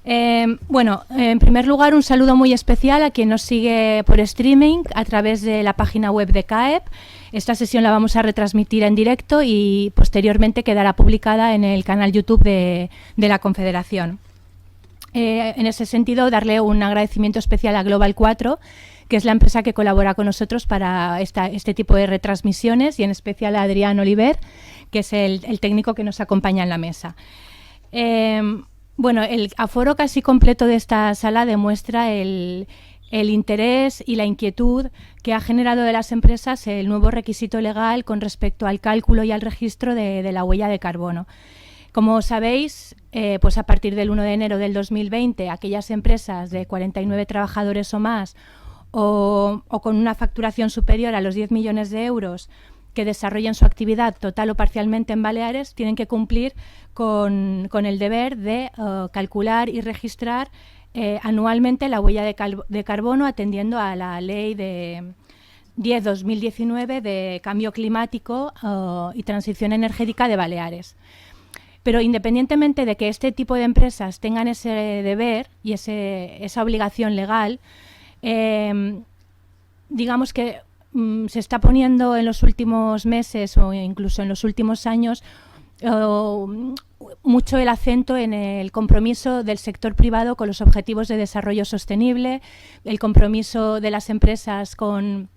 Bueno, en primer lugar, un saludo muy especial a quien nos sigue por streaming a través de la página web de CAEP. Esta sesión la vamos a retransmitir en directo y posteriormente quedará publicada en el canal YouTube de la Confederación. En ese sentido, darle un agradecimiento especial a Global 4, que es la empresa que colabora con nosotros para este tipo de retransmisiones, y en especial a Adrián Oliver, que es el técnico que nos acompaña en la mesa. Bueno, el aforo casi completo de esta sala demuestra el interés y la inquietud que ha generado de las empresas el nuevo requisito legal con respecto al cálculo y al registro de la huella de carbono. Como sabéis, pues a partir del 1 de enero del 2020, aquellas empresas de 49 trabajadores o más o con una facturación superior a los 10 millones de euros que desarrollen su actividad total o parcialmente en Baleares tienen que cumplir con el deber de calcular y registrar anualmente la huella de carbono, atendiendo a la ley de 10/2019 de cambio climático y transición energética de Baleares. Pero independientemente de que este tipo de empresas tengan ese deber y esa obligación legal, digamos que se está poniendo en los últimos meses o incluso en los últimos años mucho el acento en el compromiso del sector privado con los objetivos de desarrollo sostenible, el compromiso de las empresas con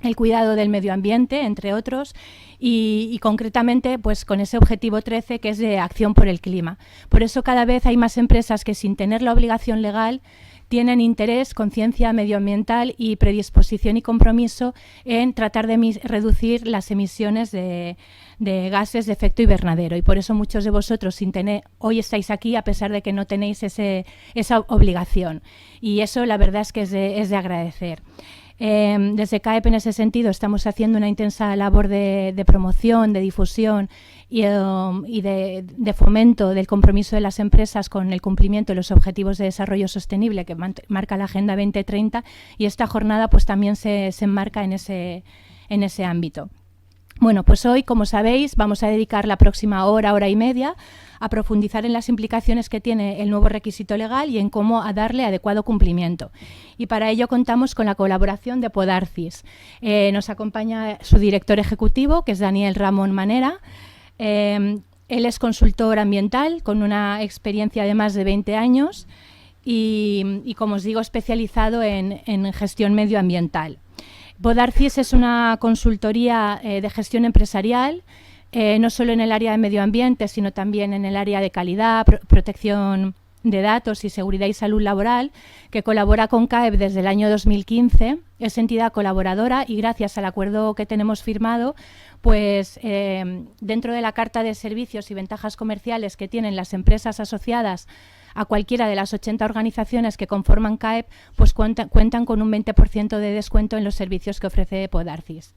el cuidado del medio ambiente, entre otros, y concretamente pues con ese objetivo 13, que es de acción por el clima. Por eso cada vez hay más empresas que, sin tener la obligación legal, tienen interés, conciencia medioambiental y predisposición y compromiso en tratar de reducir las emisiones de gases de efecto invernadero. Y por eso muchos de vosotros hoy estáis aquí a pesar de que no tenéis esa obligación. Y eso la verdad es que es de agradecer. Desde CAEP, en ese sentido, estamos haciendo una intensa labor de promoción, de difusión y de fomento del compromiso de las empresas con el cumplimiento de los Objetivos de Desarrollo Sostenible que marca la Agenda 2030, y esta jornada pues también se enmarca en ese ámbito. Bueno, pues hoy, como sabéis, vamos a dedicar la próxima hora y media a profundizar en las implicaciones que tiene el nuevo requisito legal y en cómo darle adecuado cumplimiento. Y para ello contamos con la colaboración de Podarcis. Nos acompaña su director ejecutivo, que es Daniel Ramón Manera. Él es consultor ambiental con una experiencia de más de 20 años y como os digo, especializado en gestión medioambiental. Podarcis es una consultoría de gestión empresarial, no solo en el área de medio ambiente, sino también en el área de calidad, protección de datos y seguridad y salud laboral, que colabora con CAEP desde el año 2015, es entidad colaboradora, y gracias al acuerdo que tenemos firmado, pues dentro de la carta de servicios y ventajas comerciales que tienen las empresas asociadas a cualquiera de las 80 organizaciones que conforman CAEP, pues cuentan con un 20% de descuento en los servicios que ofrece Podarcis.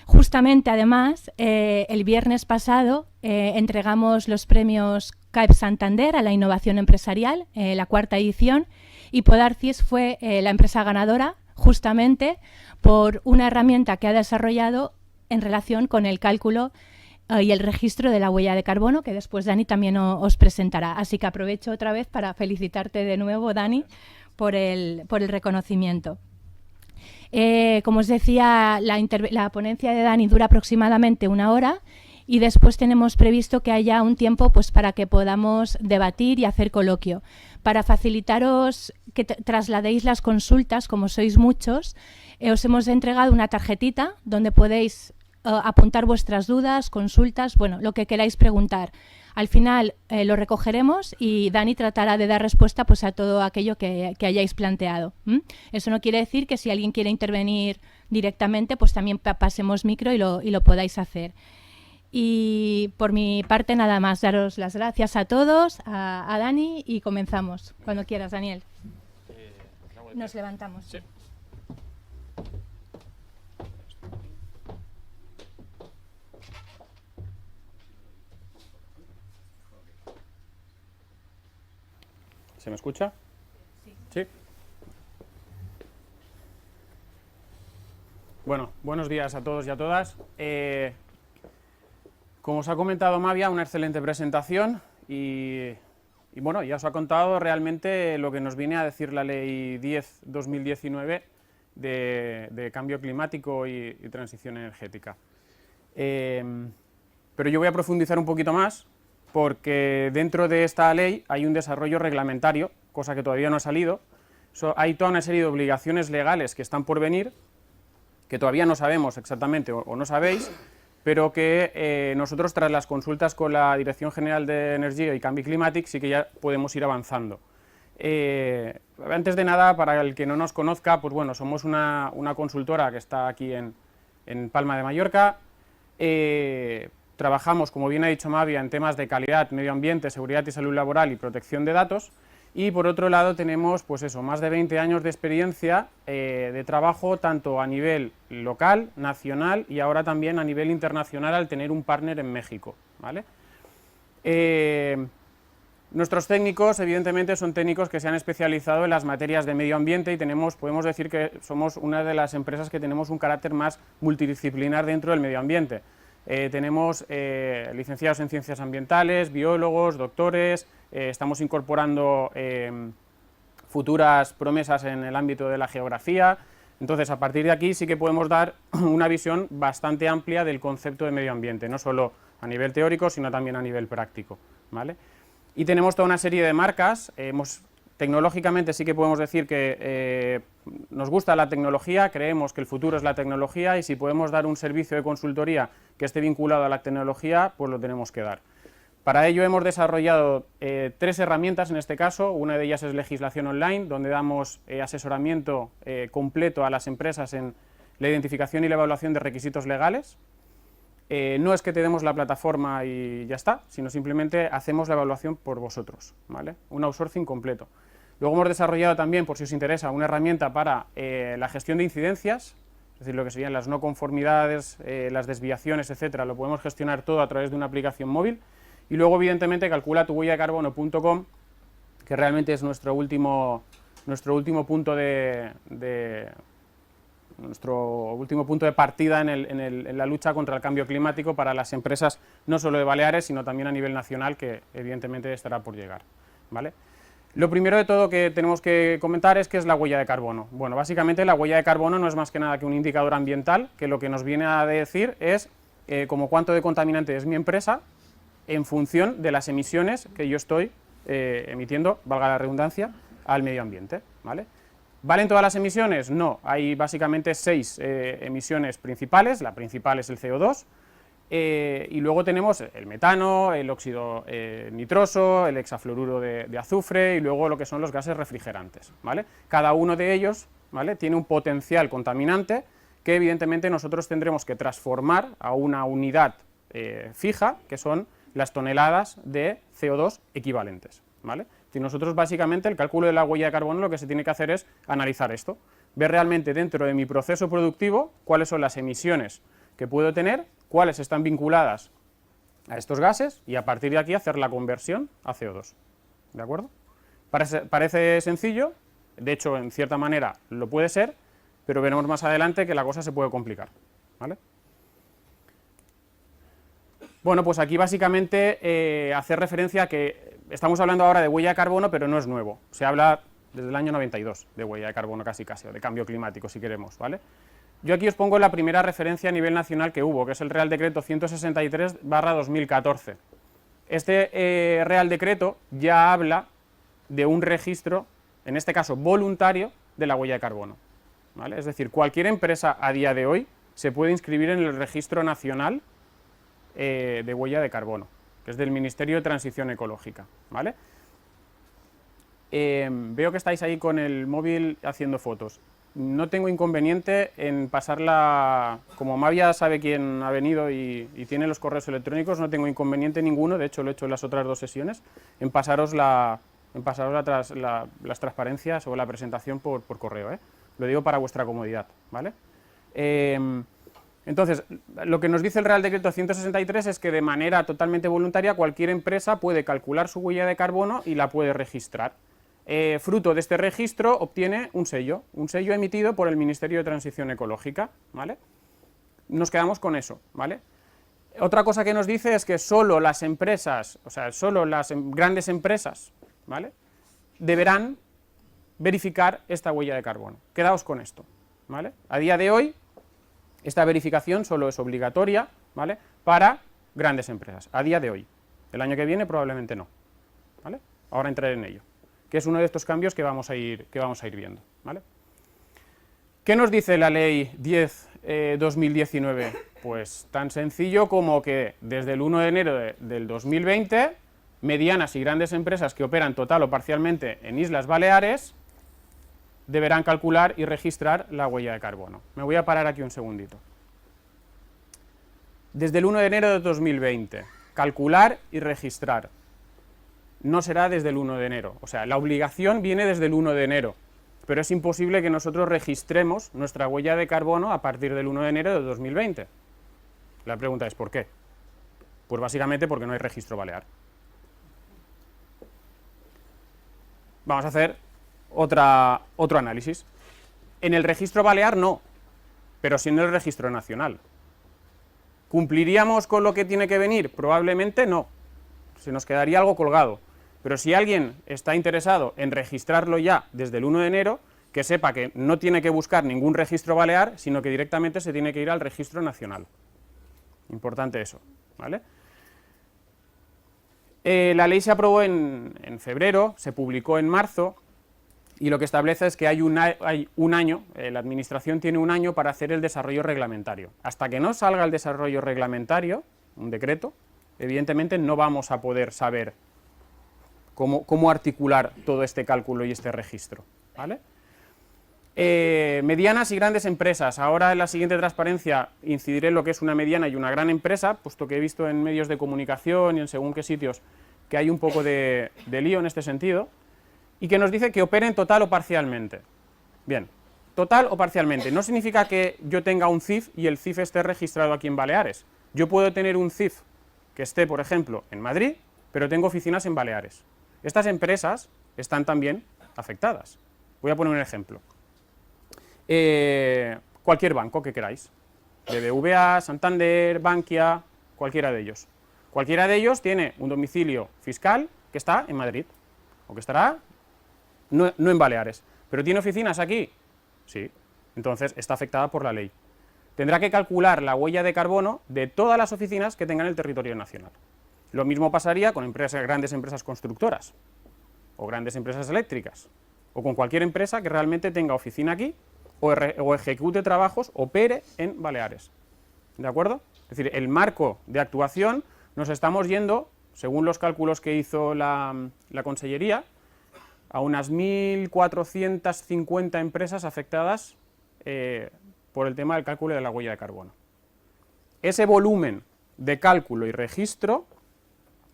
Justamente, además, el viernes pasado entregamos los premios CAEP Santander a la innovación empresarial, la 4ª edición, y Podarcis fue la empresa ganadora justamente por una herramienta que ha desarrollado en relación con el cálculo y el registro de la huella de carbono, que después Dani también os presentará. Así que aprovecho otra vez para felicitarte de nuevo, Dani, por el reconocimiento. Como os decía, la ponencia de Dani dura aproximadamente 1 hora, y después tenemos previsto que haya un tiempo pues para que podamos debatir y hacer coloquio. Para facilitaros que trasladéis las consultas, como sois muchos, os hemos entregado una tarjetita donde podéis apuntar vuestras dudas, consultas, bueno, lo que queráis preguntar. Al final lo recogeremos y Dani tratará de dar respuesta pues a todo aquello que hayáis planteado. Eso no quiere decir que si alguien quiere intervenir directamente, pues también pasemos micro y lo podáis hacer. Y por mi parte nada más, daros las gracias a todos, a Dani, y comenzamos. Cuando quieras, Daniel. Nos levantamos. Sí. ¿Se me escucha? Sí. Bueno, buenos días a todos y a todas. Como os ha comentado Mavia, una excelente presentación y Y bueno, ya os ha contado realmente lo que nos viene a decir la Ley 10/2019 de cambio climático y transición energética. Pero yo voy a profundizar un poquito más, porque dentro de esta ley hay un desarrollo reglamentario, cosa que todavía no ha salido. Hay toda una serie de obligaciones legales que están por venir, que todavía no sabemos exactamente o no sabéis, pero que nosotros tras las consultas con la Dirección General de Energía y Cambio Climático sí que ya podemos ir avanzando. Antes de nada, para el que no nos conozca, pues bueno, somos una consultora que está aquí en Palma de Mallorca. Trabajamos, como bien ha dicho Mavia, en temas de calidad, medio ambiente, seguridad y salud laboral y protección de datos. Y por otro lado tenemos, pues eso, más de 20 años de experiencia de trabajo tanto a nivel local, nacional y ahora también a nivel internacional al tener un partner en México, ¿vale? Nuestros técnicos, evidentemente, son técnicos que se han especializado en las materias de medio ambiente y podemos decir que somos una de las empresas que tenemos un carácter más multidisciplinar dentro del medio ambiente. Tenemos licenciados en ciencias ambientales, biólogos, doctores, estamos incorporando futuras promesas en el ámbito de la geografía. Entonces, a partir de aquí sí que podemos dar una visión bastante amplia del concepto de medio ambiente, no solo a nivel teórico, sino también a nivel práctico, ¿vale? Y tenemos toda una serie de marcas. Tecnológicamente sí que podemos decir que nos gusta la tecnología, creemos que el futuro es la tecnología y si podemos dar un servicio de consultoría que esté vinculado a la tecnología, pues lo tenemos que dar. Para ello hemos desarrollado 3 herramientas en este caso. Una de ellas es legislación online, donde damos asesoramiento completo a las empresas en la identificación y la evaluación de requisitos legales. No es que te demos la plataforma y ya está, sino simplemente hacemos la evaluación por vosotros, ¿vale? Un outsourcing completo. Luego hemos desarrollado también, por si os interesa, una herramienta para la gestión de incidencias, es decir, lo que serían las no conformidades, las desviaciones, etcétera, lo podemos gestionar todo a través de una aplicación móvil. Y luego, evidentemente, calculatuhuelladecarbono.com, que realmente es nuestro último punto nuestro último punto de partida en la lucha contra el cambio climático para las empresas no solo de Baleares, sino también a nivel nacional, que evidentemente estará por llegar, ¿vale? Lo primero de todo que tenemos que comentar es qué es la huella de carbono. Bueno, básicamente la huella de carbono no es más que nada que un indicador ambiental, que lo que nos viene a decir es como cuánto de contaminante es mi empresa en función de las emisiones que yo estoy emitiendo, valga la redundancia, al medio ambiente, ¿vale? ¿Valen todas las emisiones? No, hay básicamente 6 emisiones principales, la principal es el CO2, y luego tenemos el metano, el óxido nitroso, el hexafluoruro de azufre y luego lo que son los gases refrigerantes, ¿vale? Cada uno de ellos, ¿vale?, tiene un potencial contaminante que evidentemente nosotros tendremos que transformar a una unidad fija, que son las toneladas de CO2 equivalentes, ¿vale? Y nosotros básicamente el cálculo de la huella de carbono lo que se tiene que hacer es analizar esto, ver realmente dentro de mi proceso productivo cuáles son las emisiones que puedo tener, cuáles están vinculadas a estos gases y a partir de aquí hacer la conversión a CO2, ¿de acuerdo? Parece sencillo, de hecho en cierta manera lo puede ser, pero veremos más adelante que la cosa se puede complicar, ¿vale? Bueno, pues aquí básicamente hacer referencia a que estamos hablando ahora de huella de carbono, pero no es nuevo. Se habla desde el año 92 de huella de carbono casi, o de cambio climático, si queremos, ¿vale? Yo aquí os pongo la primera referencia a nivel nacional que hubo, que es el Real Decreto 163/2014. Este Real Decreto ya habla de un registro, en este caso voluntario, de la huella de carbono, ¿vale? Es decir, cualquier empresa a día de hoy se puede inscribir en el Registro Nacional de huella de carbono, que es del Ministerio de Transición Ecológica, ¿vale? Veo que estáis ahí con el móvil haciendo fotos. No tengo inconveniente en pasarla, como Mavia sabe quién ha venido y tiene los correos electrónicos, no tengo inconveniente ninguno, de hecho lo he hecho en las otras 2 sesiones, en pasaros las transparencias o la presentación por correo, ¿eh? Lo digo para vuestra comodidad, ¿vale? Entonces, lo que nos dice el Real Decreto 163 es que de manera totalmente voluntaria cualquier empresa puede calcular su huella de carbono y la puede registrar. Fruto de este registro obtiene un sello emitido por el Ministerio de Transición Ecológica, ¿vale? Nos quedamos con eso, ¿vale? Otra cosa que nos dice es que solo las empresas, o sea, solo las grandes empresas ¿vale?, deberán verificar esta huella de carbono. Quedaos con esto, ¿vale? A día de hoy, esta verificación solo es obligatoria, ¿vale?, para grandes empresas, a día de hoy. El año que viene probablemente no, ¿vale? Ahora entraré en ello, que es uno de estos cambios que vamos a ir viendo, ¿vale? ¿Qué nos dice la ley 10/2019? Pues tan sencillo como que desde el 1 de enero del 2020, medianas y grandes empresas que operan total o parcialmente en Islas Baleares deberán calcular y registrar la huella de carbono. Me voy a parar aquí un segundito. Desde el 1 de enero de 2020, calcular y registrar. No será desde el 1 de enero, o sea, la obligación viene desde el 1 de enero, pero es imposible que nosotros registremos nuestra huella de carbono a partir del 1 de enero de 2020. La pregunta es ¿por qué? Pues básicamente porque no hay registro balear. Vamos a hacer otro análisis. En el registro balear no, pero sí en el registro nacional. ¿Cumpliríamos con lo que tiene que venir? Probablemente no, se nos quedaría algo colgado. Pero si alguien está interesado en registrarlo ya desde el 1 de enero, que sepa que no tiene que buscar ningún registro balear, sino que directamente se tiene que ir al registro nacional. Importante eso, ¿vale? La ley se aprobó en febrero, se publicó en marzo, y lo que establece es que hay un año, la administración tiene un año para hacer el desarrollo reglamentario. Hasta que no salga el desarrollo reglamentario, un decreto, evidentemente no vamos a poder saber cómo articular todo este cálculo y este registro, ¿vale? Medianas y grandes empresas. Ahora en la siguiente transparencia incidiré en lo que es una mediana y una gran empresa, puesto que he visto en medios de comunicación y en según qué sitios que hay un poco de lío en este sentido, y que nos dice que operen total o parcialmente. Bien, total o parcialmente. No significa que yo tenga un CIF y el CIF esté registrado aquí en Baleares. Yo puedo tener un CIF que esté, por ejemplo, en Madrid, pero tengo oficinas en Baleares. Estas empresas están también afectadas. Voy a poner un ejemplo. Cualquier banco que queráis, BBVA, Santander, Bankia, cualquiera de ellos. Cualquiera de ellos tiene un domicilio fiscal que está en Madrid, o que estará no en Baleares, pero ¿tiene oficinas aquí? Sí, entonces está afectada por la ley. Tendrá que calcular la huella de carbono de todas las oficinas que tengan el territorio nacional. Lo mismo pasaría con grandes empresas constructoras, o grandes empresas eléctricas, o con cualquier empresa que realmente tenga oficina aquí, o ejecute trabajos, opere en Baleares. ¿De acuerdo? Es decir, el marco de actuación nos estamos yendo, según los cálculos que hizo la Consellería, a unas 1.450 empresas afectadas por el tema del cálculo de la huella de carbono. Ese volumen de cálculo y registro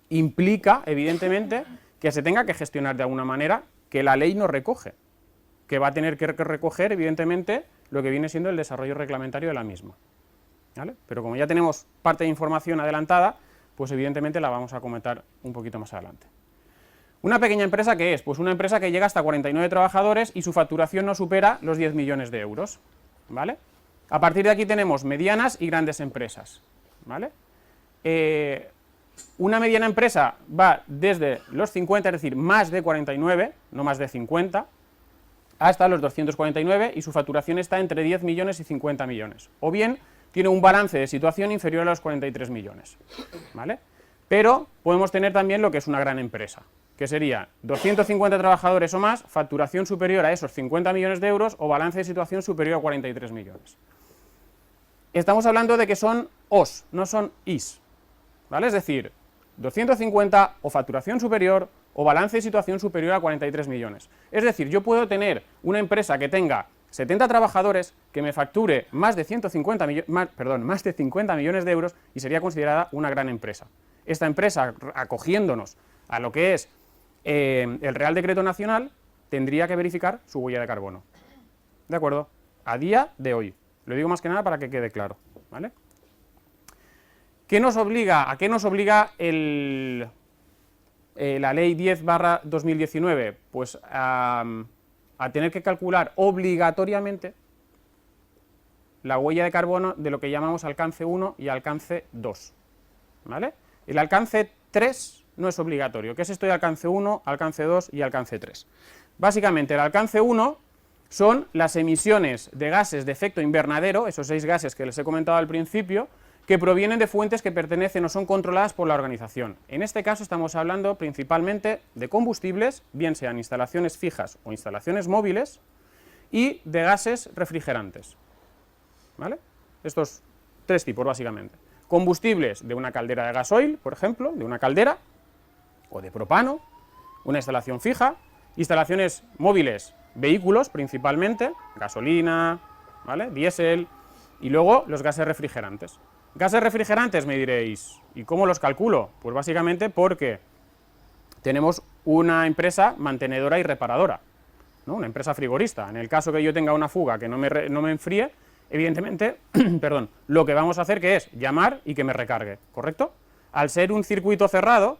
implica, evidentemente, que se tenga que gestionar de alguna manera que la ley no recoge, que va a tener que recoger, evidentemente, lo que viene siendo el desarrollo reglamentario de la misma, ¿vale? Pero como ya tenemos parte de información adelantada, pues evidentemente la vamos a comentar un poquito más adelante. ¿Una pequeña empresa qué es? Pues una empresa que llega hasta 49 trabajadores y su facturación no supera los 10 millones de euros, ¿vale? A partir de aquí tenemos medianas y grandes empresas, ¿vale? Una mediana empresa va desde los 50, es decir, más de 49, no más de 50, hasta los 249 y su facturación está entre 10 millones y 50 millones. O bien tiene un balance de situación inferior a los 43 millones, ¿vale? Pero podemos tener también lo que es una gran empresa, que sería 250 trabajadores o más, facturación superior a esos 50 millones de euros o balance de situación superior a 43 millones. Estamos hablando de que son OS, no son IS, ¿vale? Es decir, 250 o facturación superior o balance de situación superior a 43 millones. Es decir, yo puedo tener una empresa que tenga 70 trabajadores que me facture más de 50 millones de euros y sería considerada una gran empresa. Esta empresa, acogiéndonos a lo que es el Real Decreto Nacional, tendría que verificar su huella de carbono. ¿De acuerdo? A día de hoy. Lo digo más que nada para que quede claro, ¿vale? ¿Qué nos obliga? ¿A qué nos obliga la ley 10/2019? Pues a tener que calcular obligatoriamente la huella de carbono de lo que llamamos alcance 1 y alcance 2, ¿vale? El alcance 3 no es obligatorio. ¿Qué es esto de alcance 1, alcance 2 y alcance 3? Básicamente el alcance 1 son las emisiones de gases de efecto invernadero, esos 6 gases que les he comentado al principio, que provienen de fuentes que pertenecen o son controladas por la organización. En este caso estamos hablando principalmente de combustibles, bien sean instalaciones fijas o instalaciones móviles, y de gases refrigerantes. ¿Vale? Estos 3 tipos básicamente. Combustibles de una caldera de gasoil, por ejemplo, de una caldera, o de propano, una instalación fija, instalaciones móviles, vehículos principalmente, gasolina, ¿vale? Diésel, y luego los gases refrigerantes. Gases refrigerantes, me diréis, ¿y cómo los calculo? Pues básicamente porque tenemos una empresa mantenedora y reparadora, ¿no? Una empresa frigorista. En el caso que yo tenga una fuga que no me enfríe, evidentemente, perdón, lo que vamos a hacer que es llamar y que me recargue, ¿correcto? Al ser un circuito cerrado,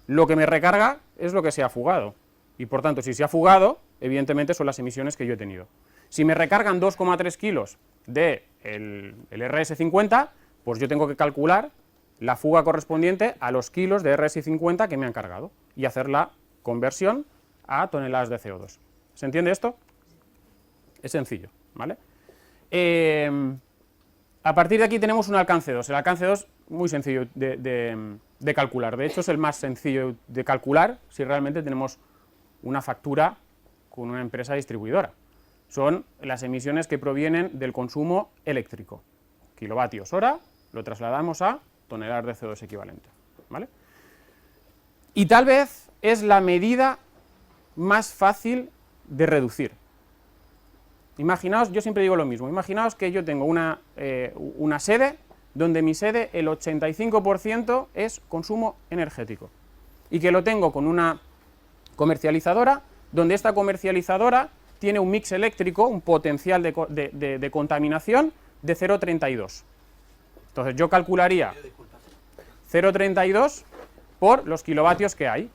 lo que me recarga es lo que se ha fugado. Y por tanto, si se ha fugado, evidentemente son las emisiones que yo he tenido. Si me recargan 2,3 kilos del RS50, pues yo tengo que calcular la fuga correspondiente a los kilos de RS50 que me han cargado y hacer la conversión a toneladas de CO2. ¿Se entiende esto? Es sencillo, ¿vale? A partir de aquí tenemos un alcance 2. El alcance 2 muy sencillo de calcular. De hecho, es el más sencillo de calcular si realmente tenemos una factura con una empresa distribuidora. Son las emisiones que provienen del consumo eléctrico. Kilovatios hora, lo trasladamos a toneladas de CO2 equivalente, ¿vale? Y tal vez es la medida más fácil de reducir. Imaginaos, yo siempre digo lo mismo, imaginaos que yo tengo una sede, donde mi sede el 85% es consumo energético, y que lo tengo con una comercializadora, donde esta comercializadora tiene un mix eléctrico, un potencial de contaminación de 0,32. Entonces yo calcularía 0,32 por los kilovatios que hay,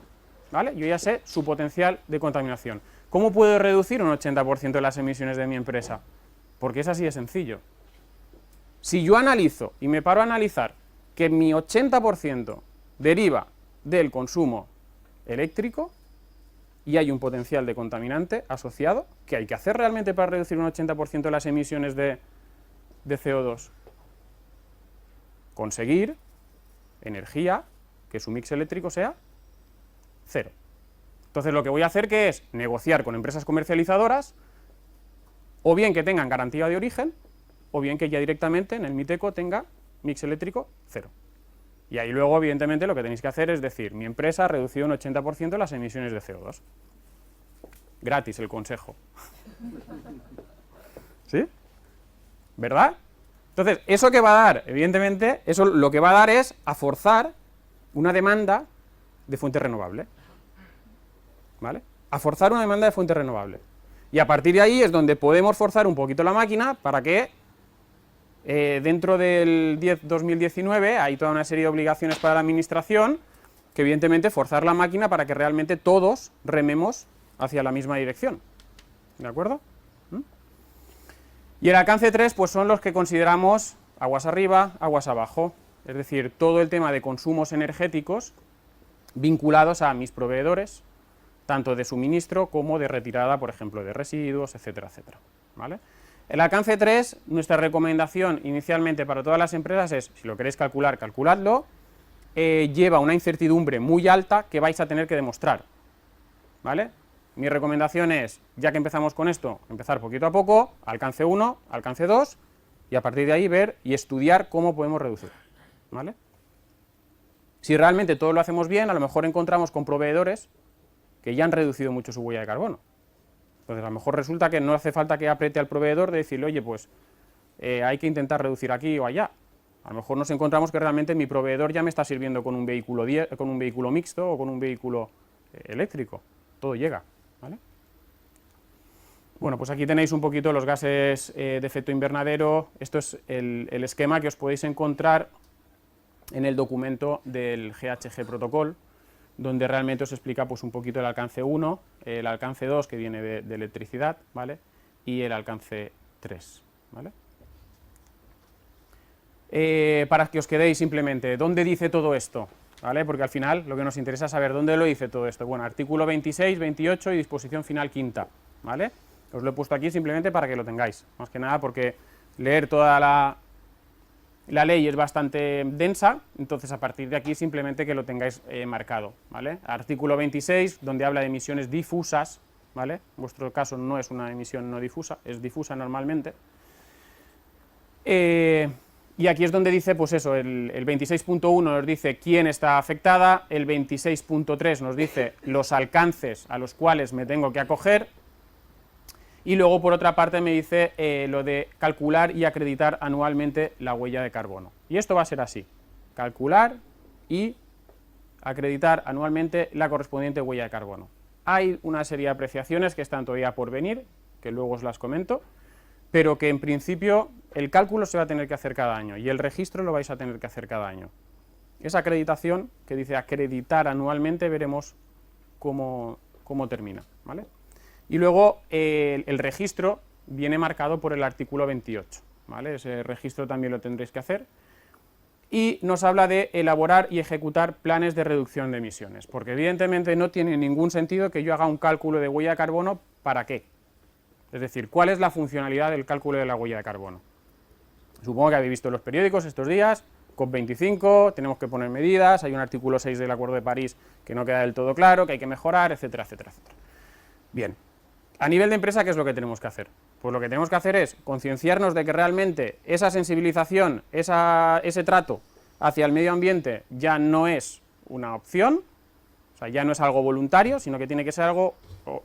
¿vale? Yo ya sé su potencial de contaminación. ¿Cómo puedo reducir un 80% de las emisiones de mi empresa? Porque es así de sencillo. Si yo analizo y me paro a analizar que mi 80% deriva del consumo eléctrico y hay un potencial de contaminante asociado, ¿qué hay que hacer realmente para reducir un 80% de las emisiones de CO2? Conseguir energía que su mix eléctrico sea cero. Entonces lo que voy a hacer que es negociar con empresas comercializadoras, o bien que tengan garantía de origen, o bien que ya directamente en el MITECO tenga mix eléctrico cero. Y ahí luego, evidentemente, lo que tenéis que hacer es decir, mi empresa ha reducido un 80% las emisiones de CO2. Gratis el consejo. ¿Sí? ¿Verdad? Entonces, ¿eso qué va a dar? Evidentemente, eso lo que va a dar es a forzar una demanda de fuente renovable. ¿Vale? A forzar una demanda de fuente renovable. Y a partir de ahí es donde podemos forzar un poquito la máquina para que dentro del 2019 hay toda una serie de obligaciones para la administración que evidentemente forzar la máquina para que realmente todos rememos hacia la misma dirección. ¿De acuerdo? Y el alcance 3 pues son los que consideramos aguas arriba, aguas abajo, es decir, todo el tema de consumos energéticos vinculados a mis proveedores, tanto de suministro como de retirada, por ejemplo, de residuos, etcétera, etcétera. ¿Vale? El alcance 3, nuestra recomendación inicialmente para todas las empresas es, si lo queréis calcular, calculadlo, lleva una incertidumbre muy alta que vais a tener que demostrar. ¿Vale? Mi recomendación es, ya que empezamos con esto, empezar poquito a poco, alcance 1, alcance 2, y a partir de ahí ver y estudiar cómo podemos reducir. ¿Vale? Si realmente todo lo hacemos bien, a lo mejor encontramos con proveedores que ya han reducido mucho su huella de carbono. Entonces, a lo mejor resulta que no hace falta que apriete al proveedor de decirle, oye, pues hay que intentar reducir aquí o allá. A lo mejor nos encontramos que realmente mi proveedor ya me está sirviendo con un vehículo mixto o con un vehículo eléctrico. Todo llega. ¿Vale? Bueno, pues aquí tenéis un poquito los gases de efecto invernadero. Esto es el esquema que os podéis encontrar en el documento del GHG Protocol, donde realmente os explica pues un poquito el alcance 1, el alcance 2 que viene de electricidad, ¿vale? Y el alcance 3, ¿vale? Para que os quedéis simplemente, ¿dónde dice todo esto? ¿vale? Porque al final lo que nos interesa es saber dónde lo dice todo esto. Bueno, artículo 26, 28 y disposición final quinta, ¿vale? Os lo he puesto aquí simplemente para que lo tengáis, más que nada porque leer toda la ley es bastante densa, entonces a partir de aquí simplemente que lo tengáis marcado, ¿vale? Artículo 26, donde habla de emisiones difusas, ¿vale? En vuestro caso no es una emisión no difusa, es difusa normalmente. Y aquí es donde dice, pues eso, el 26.1 nos dice quién está afectada, el 26.3 nos dice los alcances a los cuales me tengo que acoger, y luego por otra parte me dice lo de calcular y acreditar anualmente la huella de carbono. Y esto va a ser así, calcular y acreditar anualmente la correspondiente huella de carbono. Hay una serie de apreciaciones que están todavía por venir, que luego os las comento, pero que en principio el cálculo se va a tener que hacer cada año y el registro lo vais a tener que hacer cada año. Esa acreditación, que dice acreditar anualmente, veremos cómo termina, ¿vale? Y luego el registro viene marcado por el artículo 28, ¿vale? Ese registro también lo tendréis que hacer. Y nos habla de elaborar y ejecutar planes de reducción de emisiones, porque evidentemente no tiene ningún sentido que yo haga un cálculo de huella de carbono, ¿para qué? Es decir, ¿cuál es la funcionalidad del cálculo de la huella de carbono? Supongo que habéis visto en los periódicos estos días, COP25, tenemos que poner medidas, hay un artículo 6 del Acuerdo de París que no queda del todo claro, que hay que mejorar, etcétera, etcétera, etcétera. Bien, a nivel de empresa, ¿qué es lo que tenemos que hacer? Pues lo que tenemos que hacer es concienciarnos de que realmente esa sensibilización, ese trato hacia el medio ambiente ya no es una opción, o sea, ya no es algo voluntario, sino que tiene que ser algo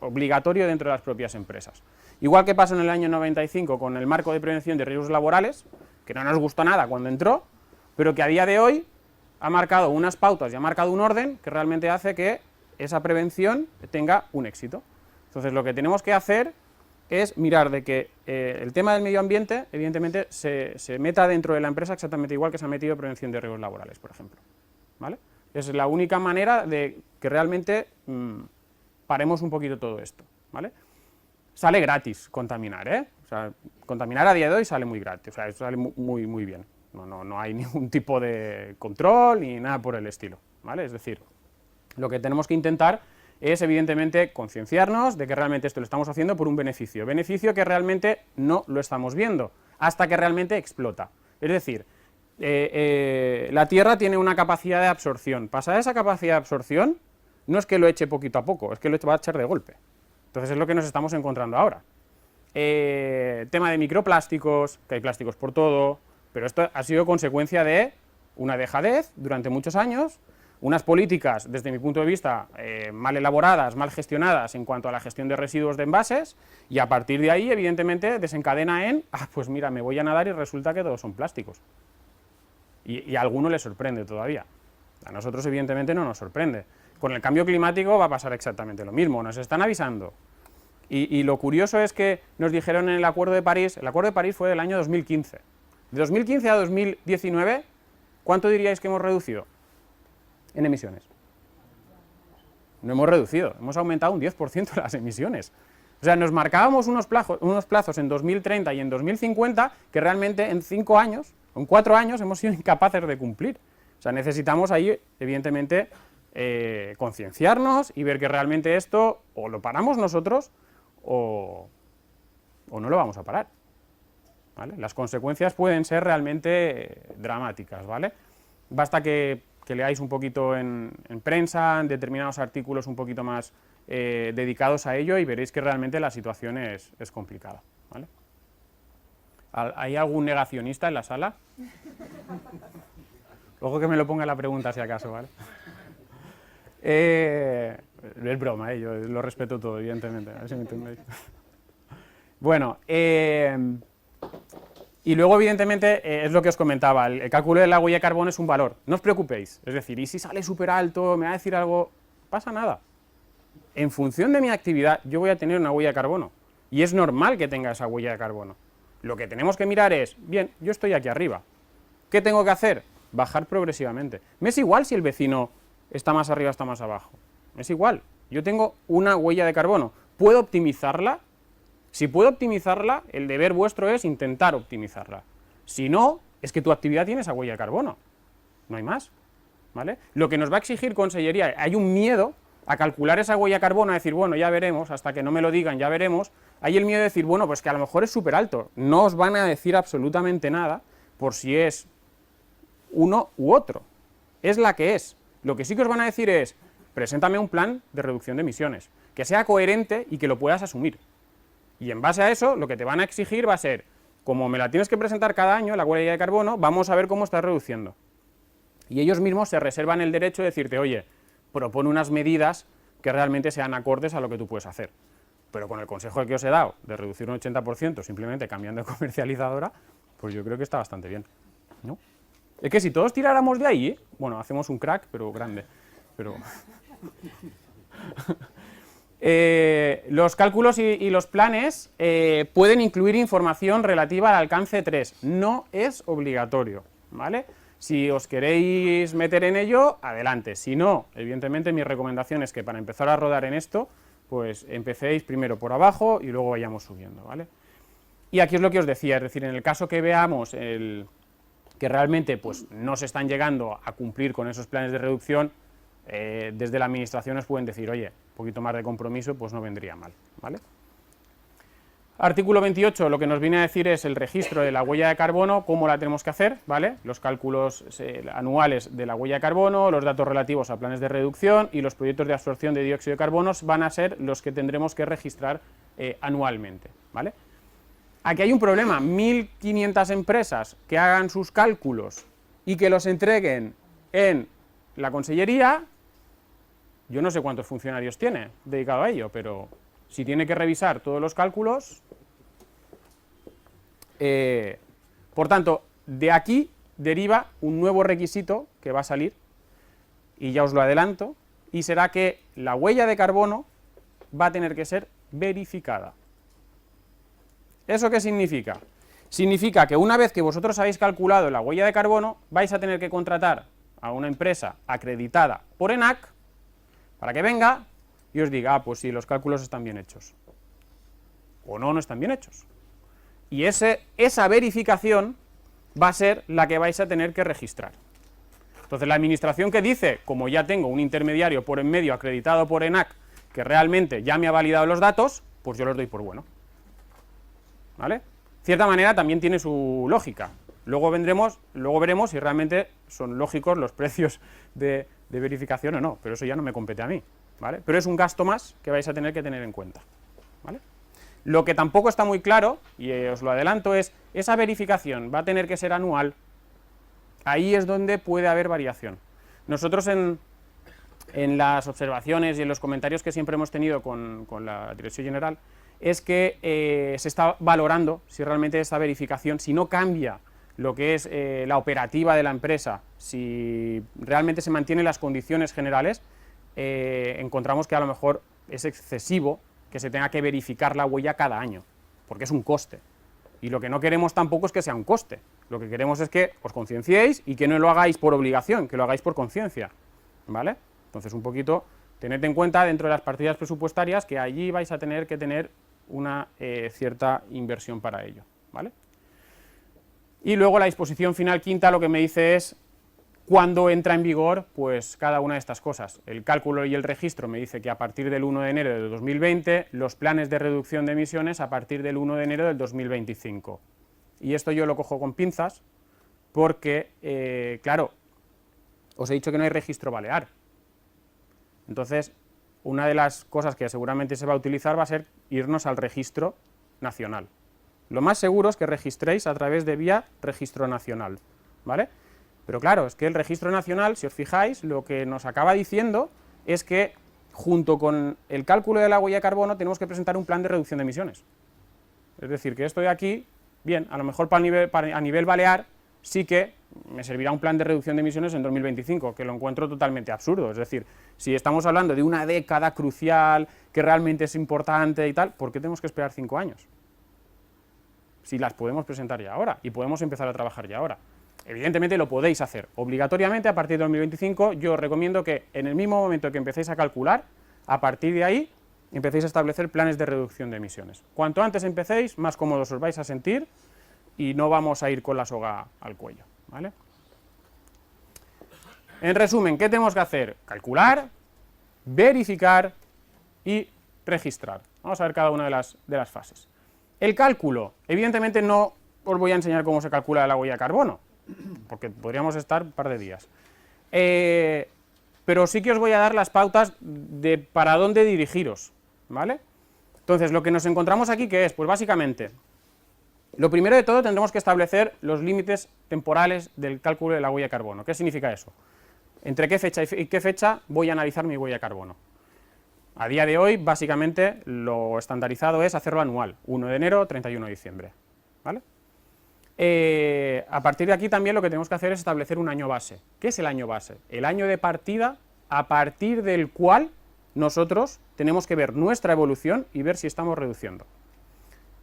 obligatorio dentro de las propias empresas. Igual que pasó en el año 95 con el marco de prevención de riesgos laborales, que no nos gustó nada cuando entró, pero que a día de hoy ha marcado unas pautas y ha marcado un orden que realmente hace que esa prevención tenga un éxito. Entonces lo que tenemos que hacer es mirar de que el tema del medio ambiente, evidentemente, se meta dentro de la empresa exactamente igual que se ha metido prevención de riesgos laborales, por ejemplo, ¿vale? Es la única manera de que realmente paremos un poquito todo esto, ¿vale? Sale gratis contaminar, ¿eh? O sea, contaminar a día de hoy sale muy gratis, o sea, sale muy bien. No hay ningún tipo de control ni nada por el estilo, ¿vale? Es decir, lo que tenemos que intentar es, evidentemente, concienciarnos de que realmente esto lo estamos haciendo por un beneficio que realmente no lo estamos viendo, hasta que realmente explota. Es decir, la Tierra tiene una capacidad de absorción. Pasada esa capacidad de absorción, no es que lo eche poquito a poco, es que lo va a echar de golpe. Entonces es lo que nos estamos encontrando ahora. Tema de microplásticos, que hay plásticos por todo, pero esto ha sido consecuencia de una dejadez durante muchos años, unas políticas, desde mi punto de vista, mal elaboradas, mal gestionadas en cuanto a la gestión de residuos de envases, y a partir de ahí, evidentemente, desencadena en, pues mira, me voy a nadar y resulta que todos son plásticos. Y a alguno le sorprende todavía. A nosotros, evidentemente, no nos sorprende. Con el cambio climático va a pasar exactamente lo mismo, nos están avisando. Y lo curioso es que nos dijeron en el Acuerdo de París fue del año 2015. De 2015 a 2019, ¿cuánto diríais que hemos reducido en emisiones? No hemos reducido, hemos aumentado un 10% las emisiones. O sea, nos marcábamos unos plazos en 2030 y en 2050 que realmente en 5 años, en 4 años, hemos sido incapaces de cumplir. O sea, necesitamos ahí, evidentemente, concienciarnos y ver que realmente esto o lo paramos nosotros o no lo vamos a parar, ¿vale? Las consecuencias pueden ser realmente dramáticas, ¿vale? Basta que leáis un poquito en prensa, en determinados artículos un poquito más dedicados a ello y veréis que realmente la situación es complicada, ¿vale? ¿Hay algún negacionista en la sala? Luego que me lo ponga la pregunta si acaso, ¿vale? Es broma, yo lo respeto todo, evidentemente, a ver si me entendéis. Bueno, y luego, evidentemente, es lo que os comentaba, el cálculo de la huella de carbono es un valor, no os preocupéis, es decir, y si sale súper alto, me va a decir algo, pasa nada. En función de mi actividad, yo voy a tener una huella de carbono, y es normal que tenga esa huella de carbono. Lo que tenemos que mirar es, bien, yo estoy aquí arriba, ¿qué tengo que hacer? Bajar progresivamente. Me es igual si el vecino está más arriba, está más abajo. Es igual. Yo tengo una huella de carbono. ¿Puedo optimizarla? Si puedo optimizarla, el deber vuestro es intentar optimizarla. Si no, es que tu actividad tiene esa huella de carbono. No hay más. ¿vale? Lo que nos va a exigir Consellería, hay un miedo a calcular esa huella de carbono, a decir, bueno, ya veremos, hasta que no me lo digan, ya veremos. Hay el miedo de decir, bueno, pues que a lo mejor es súper alto. No os van a decir absolutamente nada por si es uno u otro. Es la que es. Lo que sí que os van a decir es, preséntame un plan de reducción de emisiones, que sea coherente y que lo puedas asumir. Y en base a eso, lo que te van a exigir va a ser, como me la tienes que presentar cada año, la huella de carbono, vamos a ver cómo estás reduciendo. Y ellos mismos se reservan el derecho de decirte, oye, propone unas medidas que realmente sean acordes a lo que tú puedes hacer. Pero con el consejo que os he dado, de reducir un 80% simplemente cambiando de comercializadora, pues yo creo que está bastante bien, ¿no? Es que si todos tiráramos de ahí, bueno, hacemos un crack, pero grande. Pero... los cálculos y los planes pueden incluir información relativa al alcance 3. No es obligatorio, ¿vale? Si os queréis meter en ello, adelante. Si no, evidentemente mi recomendación es que para empezar a rodar en esto, pues empecéis primero por abajo y luego vayamos subiendo, ¿vale? Y aquí es lo que os decía, es decir, en el caso que veamos que realmente pues, no se están llegando a cumplir con esos planes de reducción, desde la administración os pueden decir, oye, un poquito más de compromiso, pues no vendría mal, ¿vale? Artículo 28, lo que nos viene a decir es el registro de la huella de carbono, cómo la tenemos que hacer, ¿vale? Los cálculos anuales de la huella de carbono, los datos relativos a planes de reducción y los proyectos de absorción de dióxido de carbono van a ser los que tendremos que registrar anualmente, ¿vale? Aquí hay un problema, 1.500 empresas que hagan sus cálculos y que los entreguen en la Consellería, yo no sé cuántos funcionarios tiene dedicado a ello, pero si tiene que revisar todos los cálculos, por tanto, de aquí deriva un nuevo requisito que va a salir, y ya os lo adelanto, y será que la huella de carbono va a tener que ser verificada. ¿Eso qué significa? Significa que una vez que vosotros habéis calculado la huella de carbono, vais a tener que contratar a una empresa acreditada por ENAC para que venga y os diga, ah, pues sí, los cálculos están bien hechos. O no, no están bien hechos. Y esa verificación va a ser la que vais a tener que registrar. Entonces la administración que dice, como ya tengo un intermediario por en medio acreditado por ENAC, que realmente ya me ha validado los datos, pues yo los doy por bueno. ¿Vale? De cierta manera también tiene su lógica. Luego veremos si realmente son lógicos los precios de verificación o no, pero eso ya no me compete a mí, ¿vale? Pero es un gasto más que vais a tener que tener en cuenta, ¿vale? Lo que tampoco está muy claro, y os lo adelanto, es esa verificación va a tener que ser anual. Ahí es donde puede haber variación. Nosotros en las observaciones y en los comentarios que siempre hemos tenido con la Dirección General, es que se está valorando si realmente esta verificación, si no cambia lo que es la operativa de la empresa, si realmente se mantienen las condiciones generales, encontramos que a lo mejor es excesivo que se tenga que verificar la huella cada año, porque es un coste. Y lo que no queremos tampoco es que sea un coste, lo que queremos es que os concienciéis y que no lo hagáis por obligación, que lo hagáis por conciencia, ¿vale? Entonces un poquito, tened en cuenta dentro de las partidas presupuestarias que allí vais a tener que tener una cierta inversión para ello, ¿vale? Y luego la disposición final quinta lo que me dice es cuándo entra en vigor pues cada una de estas cosas. El cálculo y el registro me dice que a partir del 1 de enero de 2020, los planes de reducción de emisiones a partir del 1 de enero del 2025. Y esto yo lo cojo con pinzas porque, claro, os he dicho que no hay registro balear. Entonces, una de las cosas que seguramente se va a utilizar va a ser irnos al registro nacional. Lo más seguro es que registréis a través de vía registro nacional, ¿vale? Pero claro, es que el registro nacional, si os fijáis, lo que nos acaba diciendo es que junto con el cálculo de la huella de carbono tenemos que presentar un plan de reducción de emisiones. Es decir, que esto de aquí, bien, a lo mejor a nivel balear sí que me servirá un plan de reducción de emisiones en 2025, que lo encuentro totalmente absurdo. Es decir, si estamos hablando de una década crucial, que realmente es importante y tal, ¿por qué tenemos que esperar 5 años? Si las podemos presentar ya ahora y podemos empezar a trabajar ya ahora. Evidentemente lo podéis hacer. Obligatoriamente a partir de 2025 yo os recomiendo que en el mismo momento que empecéis a calcular, a partir de ahí empecéis a establecer planes de reducción de emisiones. Cuanto antes empecéis, más cómodos os vais a sentir y no vamos a ir con la soga al cuello, ¿vale? En resumen, ¿qué tenemos que hacer? Calcular, verificar y registrar. Vamos a ver cada una de las fases. El cálculo, evidentemente no os voy a enseñar cómo se calcula la huella de carbono, porque podríamos estar un par de días. Pero sí que os voy a dar las pautas de para dónde dirigiros, ¿vale? Entonces, lo que nos encontramos aquí, ¿qué es? Pues básicamente, lo primero de todo tendremos que establecer los límites temporales del cálculo de la huella de carbono. ¿Qué significa eso? ¿Entre qué fecha y qué fecha voy a analizar mi huella de carbono? A día de hoy, básicamente, lo estandarizado es hacerlo anual, 1 de enero, 31 de diciembre, ¿vale? A partir de aquí también lo que tenemos que hacer es establecer un año base. ¿Qué es el año base? El año de partida a partir del cual nosotros tenemos que ver nuestra evolución y ver si estamos reduciendo.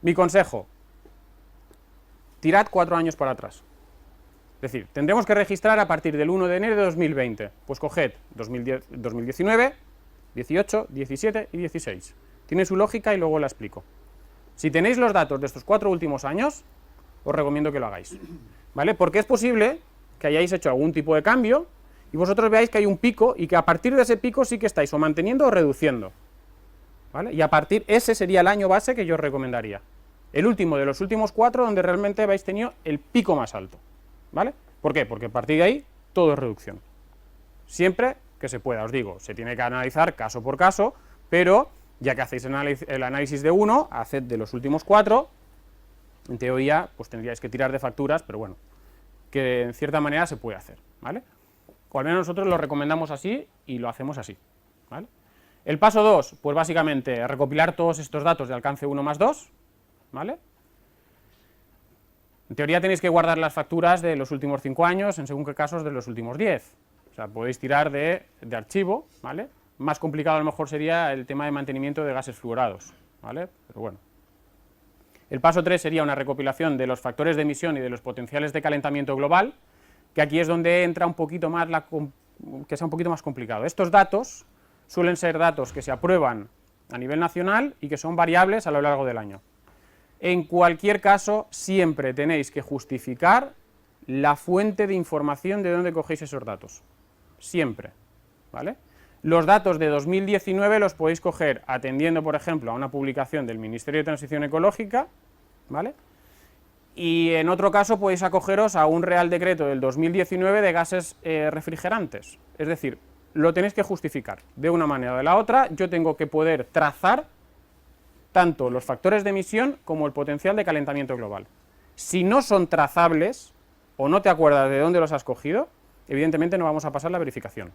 Mi consejo, tirad 4 años para atrás. Es decir, tendremos que registrar a partir del 1 de enero de 2020. Pues coged 2019, 18, 17 y 16. Tiene su lógica y luego la explico. Si tenéis los datos de estos 4 últimos años, os recomiendo que lo hagáis, ¿vale? Porque es posible que hayáis hecho algún tipo de cambio y vosotros veáis que hay un pico y que a partir de ese pico sí que estáis o manteniendo o reduciendo, ¿vale? Y a partir, ese sería el año base que yo os recomendaría. El último de los últimos 4 donde realmente habéis tenido el pico más alto, ¿vale? ¿Por qué? Porque a partir de ahí todo es reducción. Siempre que se pueda, os digo, se tiene que analizar caso por caso, pero ya que hacéis el análisis de uno, haced de los últimos 4, en teoría, pues tendríais que tirar de facturas, pero bueno, que en cierta manera se puede hacer, ¿vale? O al menos nosotros lo recomendamos así y lo hacemos así, ¿vale? El paso 2, pues básicamente recopilar todos estos datos de alcance 1 más 2, ¿vale? En teoría tenéis que guardar las facturas de los últimos 5 años, en según qué casos de los últimos 10. O sea, podéis tirar de archivo, ¿vale? Más complicado a lo mejor sería el tema de mantenimiento de gases fluorados, ¿vale? Pero bueno. El paso 3 sería una recopilación de los factores de emisión y de los potenciales de calentamiento global, que aquí es donde entra un poquito más que sea un poquito más complicado. Estos datos suelen ser datos que se aprueban a nivel nacional y que son variables a lo largo del año. En cualquier caso, siempre tenéis que justificar la fuente de información de dónde cogéis esos datos. Siempre, ¿vale? Los datos de 2019 los podéis coger atendiendo, por ejemplo, a una publicación del Ministerio de Transición Ecológica, ¿vale? Y en otro caso podéis acogeros a un Real Decreto del 2019 de gases refrigerantes. Es decir, lo tenéis que justificar de una manera o de la otra. Yo tengo que poder trazar tanto los factores de emisión como el potencial de calentamiento global. Si no son trazables o no te acuerdas de dónde los has cogido, evidentemente no vamos a pasar la verificación.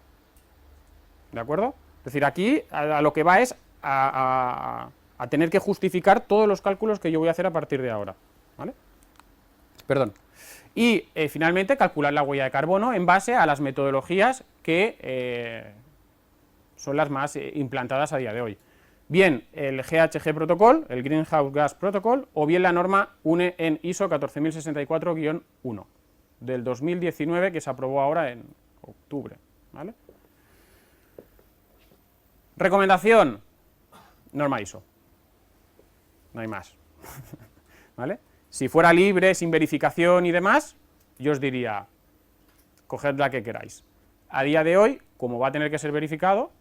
¿De acuerdo? Es decir, aquí a lo que va es a tener que justificar todos los cálculos que yo voy a hacer a partir de ahora, ¿vale? Perdón. Y finalmente calcular la huella de carbono en base a las metodologías que son las más implantadas a día de hoy. Bien el GHG Protocol, el Greenhouse Gas Protocol, o bien la norma UNE en ISO 14064-1 del 2019 que se aprobó ahora en octubre, ¿vale? Recomendación, norma ISO, no hay más, ¿vale? Si fuera libre, sin verificación y demás, yo os diría, coged la que queráis. A día de hoy, como va a tener que ser verificado,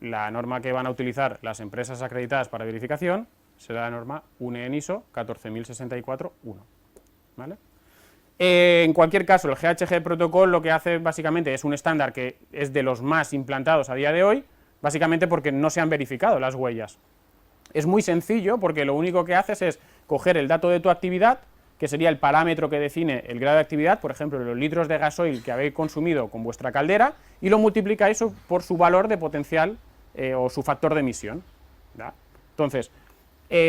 la norma que van a utilizar las empresas acreditadas para verificación será la norma UNE en ISO 14064-1, ¿vale? En cualquier caso, el GHG Protocol lo que hace básicamente es un estándar que es de los más implantados a día de hoy, básicamente porque no se han verificado las huellas. Es muy sencillo porque lo único que haces es coger el dato de tu actividad, que sería el parámetro que define el grado de actividad, por ejemplo, los litros de gasoil que habéis consumido con vuestra caldera, y lo multiplicáis por su valor de potencial o su factor de emisión, ¿verdad? Entonces,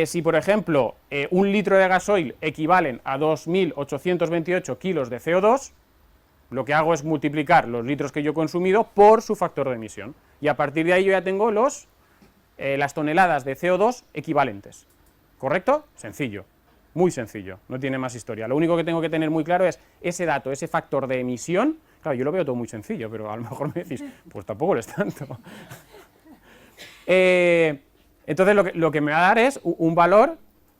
si por ejemplo un litro de gasoil equivalen a 2.828 kilos de CO2, lo que hago es multiplicar los litros que yo he consumido por su factor de emisión, y a partir de ahí yo ya tengo las toneladas de CO2 equivalentes, ¿correcto? Sencillo, muy sencillo, no tiene más historia. Lo único que tengo que tener muy claro es ese dato, ese factor de emisión. Claro, yo lo veo todo muy sencillo, pero a lo mejor me decís, pues tampoco lo es tanto. Entonces lo que me va a dar es un valor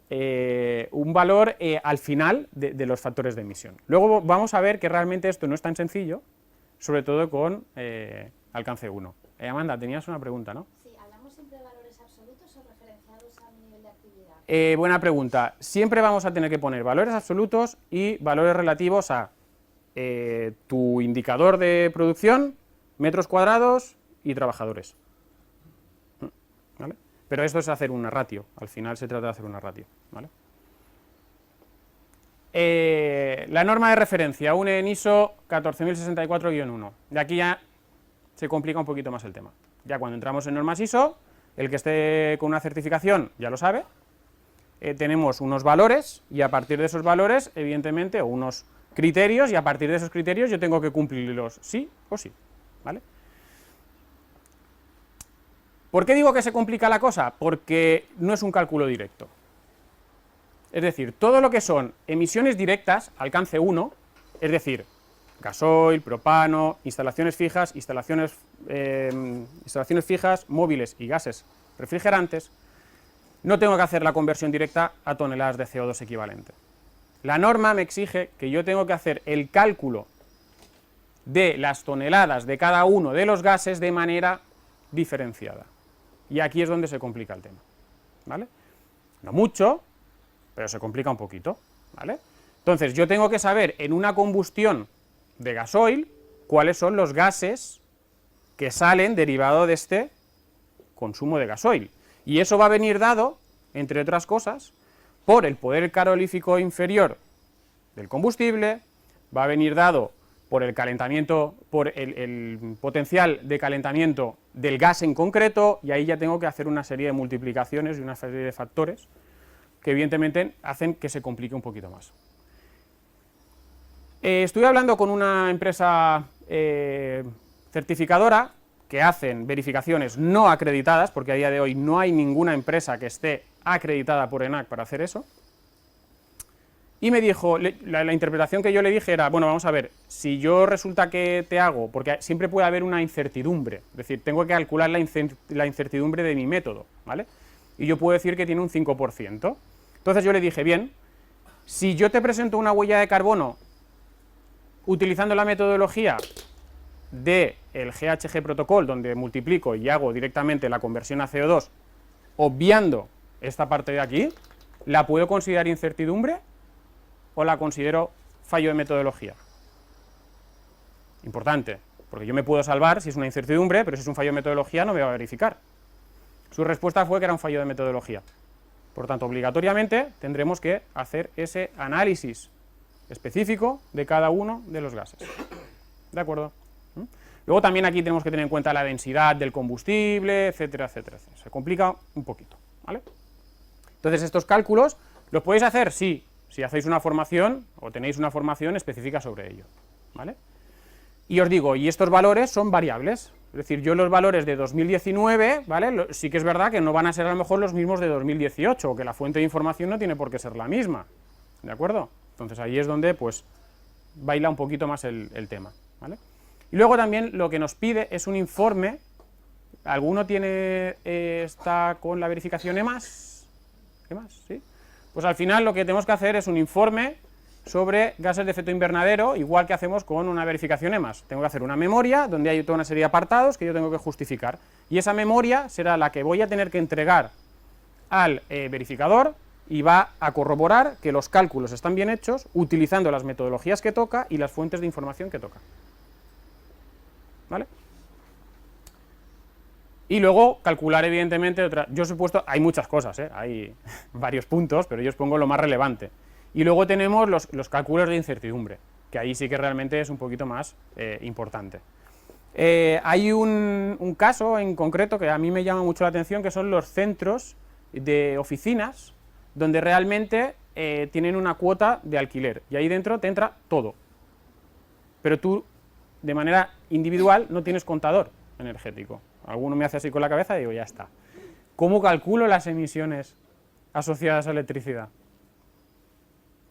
al final de los factores de emisión. Luego vamos a ver que realmente esto no es tan sencillo, sobre todo con alcance 1. Amanda, tenías una pregunta, ¿no? Sí, ¿hablamos siempre de valores absolutos o referenciados a nivel de actividad? Buena pregunta. Siempre vamos a tener que poner valores absolutos y valores relativos a tu indicador de producción, metros cuadrados y trabajadores. ¿Vale? Pero esto es hacer una ratio, al final se trata de hacer una ratio. ¿Vale? La norma de referencia, UNE en ISO 14064-1. De aquí ya se complica un poquito más el tema. Ya cuando entramos en normas ISO, el que esté con una certificación ya lo sabe, tenemos unos valores y a partir de esos valores, evidentemente, o unos criterios, y a partir de esos criterios yo tengo que cumplirlos sí o sí. ¿Vale? ¿Por qué digo que se complica la cosa? Porque no es un cálculo directo. Es decir, todo lo que son emisiones directas, alcance 1, es decir, gasoil, propano, instalaciones fijas, instalaciones fijas, móviles y gases refrigerantes, no tengo que hacer la conversión directa a toneladas de CO2 equivalente. La norma me exige que yo tengo que hacer el cálculo de las toneladas de cada uno de los gases de manera diferenciada. Y aquí es donde se complica el tema. ¿Vale? No mucho, pero se complica un poquito. ¿Vale? Entonces, yo tengo que saber en una combustión de gasoil cuáles son los gases que salen derivado de este consumo de gasoil. Y eso va a venir dado, entre otras cosas, por el poder calorífico inferior del combustible, va a venir dado por el calentamiento, por el potencial de calentamiento del gas en concreto, y ahí ya tengo que hacer una serie de multiplicaciones y una serie de factores que evidentemente hacen que se complique un poquito más. Estuve hablando con una empresa certificadora que hacen verificaciones no acreditadas, porque a día de hoy no hay ninguna empresa que esté acreditada por ENAC para hacer eso, y me dijo, la interpretación que yo le dije era, bueno, vamos a ver, si yo resulta que te hago, porque siempre puede haber una incertidumbre, es decir, tengo que calcular la incertidumbre de mi método, ¿vale? Y yo puedo decir que tiene un 5%. Entonces yo le dije, bien, si yo te presento una huella de carbono utilizando la metodología del GHG Protocol, donde multiplico y hago directamente la conversión a CO2, obviando esta parte de aquí, ¿la puedo considerar incertidumbre o la considero fallo de metodología? Importante, porque yo me puedo salvar si es una incertidumbre, pero si es un fallo de metodología no me va a verificar. Su respuesta fue que era un fallo de metodología. Por tanto, obligatoriamente tendremos que hacer ese análisis específico de cada uno de los gases. ¿De acuerdo? Luego también aquí tenemos que tener en cuenta la densidad del combustible, etcétera, etcétera, etcétera. Se complica un poquito, ¿vale? Entonces, estos cálculos, ¿los podéis hacer? Sí, si hacéis una formación o tenéis una formación específica sobre ello, ¿vale? Y os digo, y estos valores son variables, es decir, yo los valores de 2019, ¿vale? Sí que es verdad que no van a ser a lo mejor los mismos de 2018, o que la fuente de información no tiene por qué ser la misma, ¿de acuerdo? Entonces ahí es donde, pues, baila un poquito más el tema, ¿vale? Y luego también lo que nos pide es un informe. ¿Alguno está con la verificación EMAS? ¿EMAS? ¿Sí? Pues al final lo que tenemos que hacer es un informe sobre gases de efecto invernadero, igual que hacemos con una verificación EMAS. Tengo que hacer una memoria donde hay toda una serie de apartados que yo tengo que justificar. Y esa memoria será la que voy a tener que entregar al verificador y va a corroborar que los cálculos están bien hechos utilizando las metodologías que toca y las fuentes de información que toca. ¿Vale? Y luego calcular evidentemente yo os he puesto, hay muchas cosas, hay varios puntos, pero yo os pongo lo más relevante. Y luego tenemos los cálculos de incertidumbre, que ahí sí que realmente es un poquito más importante. Hay un caso en concreto que a mí me llama mucho la atención, que son los centros de oficinas, donde realmente tienen una cuota de alquiler, y ahí dentro te entra todo. Pero tú, de manera individual, no tienes contador energético. Alguno me hace así con la cabeza y digo, ya está. ¿Cómo calculo las emisiones asociadas a electricidad?